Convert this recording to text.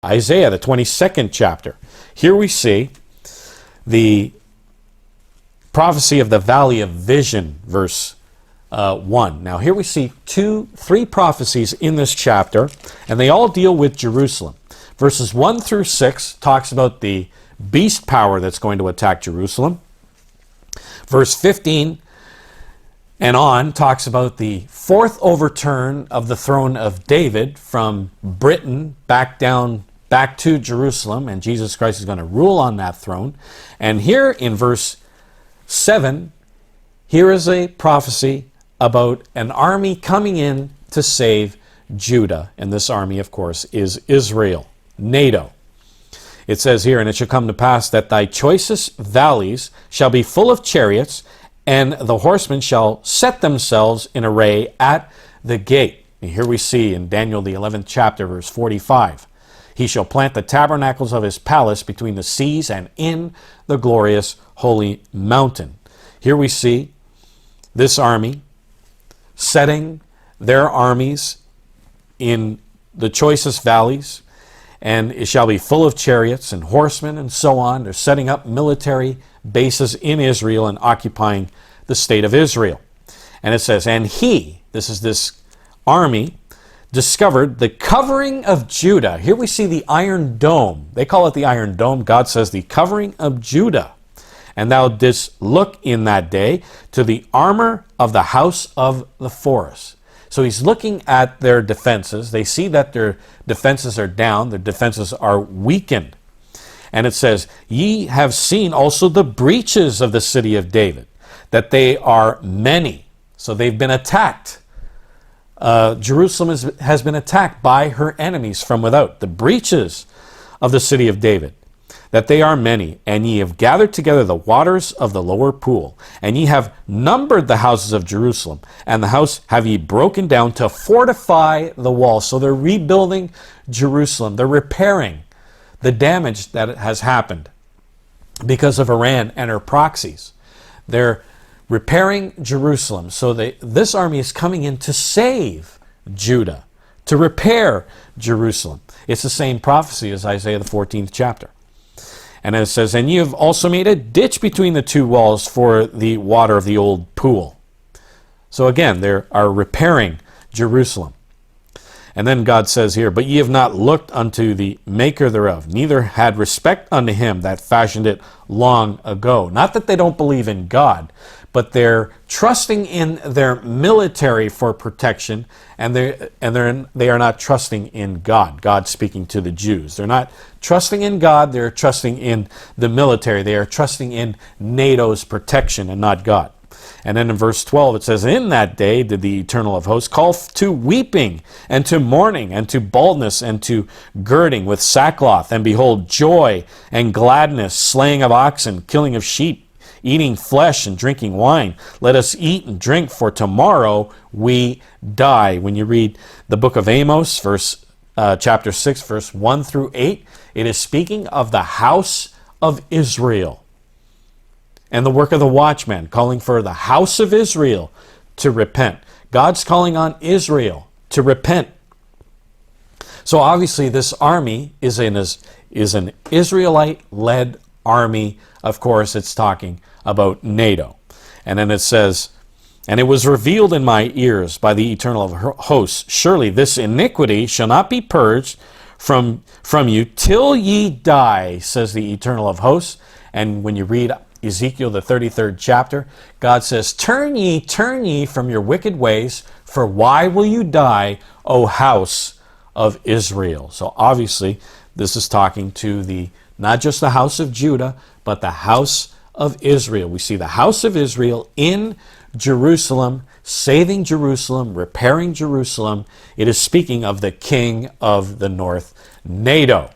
Isaiah, the 22nd chapter. Here we see the prophecy of the valley of vision, verse 1. Now here we see three prophecies in this chapter, and they all deal with Jerusalem. Verses 1 through 6 talks about the beast power that's going to attack Jerusalem. Verse 15 and on talks about the fourth overturn of the throne of David from Britain back to Jerusalem, and Jesus Christ is going to rule on that throne. And here in verse 7, here is a prophecy about an army coming in to save Judah. And this army, of course, is Israel, NATO. It says here, and it shall come to pass that thy choicest valleys shall be full of chariots, and the horsemen shall set themselves in array at the gate. And here we see in Daniel the 11th chapter, verse 45, he shall plant the tabernacles of his palace between the seas and in the glorious holy mountain. Here we see this army setting their armies in the choicest valleys, and it shall be full of chariots and horsemen and so on. They're setting up military bases in Israel and occupying the state of Israel. And it says, and he, this is this army, discovered the covering of Judah. Here we see the iron dome. They call it the iron dome. God says the covering of Judah. And thou didst look in that day to the armor of the house of the forest. So he's looking at their defenses. They see that their defenses are down. Their defenses are weakened. And it says, ye have seen also the breaches of the city of David, that they are many. So they've been attacked. Jerusalem has been attacked by her enemies from without. The breaches of the city of David, that they are many, and ye have gathered together the waters of the lower pool, and ye have numbered the houses of Jerusalem, and the house have ye broken down to fortify the wall. So they're rebuilding Jerusalem. They're repairing the damage that has happened because of Iran and her proxies. They're repairing Jerusalem. So this army is coming in to save Judah, to repair Jerusalem. It's the same prophecy as Isaiah the 14th chapter. And it says, and you have also made a ditch between the two walls for the water of the old pool. So again, they are repairing Jerusalem. And then God says here, but ye have not looked unto the maker thereof, neither had respect unto him that fashioned it long ago. Not that they don't believe in God, but they're trusting in their military for protection, and they are not trusting in God. God speaking to the Jews. They're not trusting in God, they're trusting in the military. They are trusting in NATO's protection and not God. And then in verse 12 it says, in that day did the Eternal of hosts call to weeping and to mourning and to baldness and to girding with sackcloth, and behold, joy and gladness, slaying of oxen, killing of sheep, eating flesh and drinking wine. Let us eat and drink, for tomorrow we die. When you read the book of Amos, chapter 6, verse 1 through 8, it is speaking of the house of Israel. And the work of the Watchman, calling for the house of Israel to repent. God's calling on Israel to repent. So obviously this army is an Israelite-led army. Of course, it's talking about NATO. And then it says, and it was revealed in my ears by the Eternal of hosts, surely this iniquity shall not be purged from you till ye die, says the Eternal of hosts. And when you read Ezekiel, the 33rd chapter, God says, turn ye from your wicked ways, for why will you die, O house of Israel? So obviously, this is talking to not just the house of Judah, but the house of Israel. We see the house of Israel in Jerusalem, saving Jerusalem, repairing Jerusalem. It is speaking of the king of the north, NATO.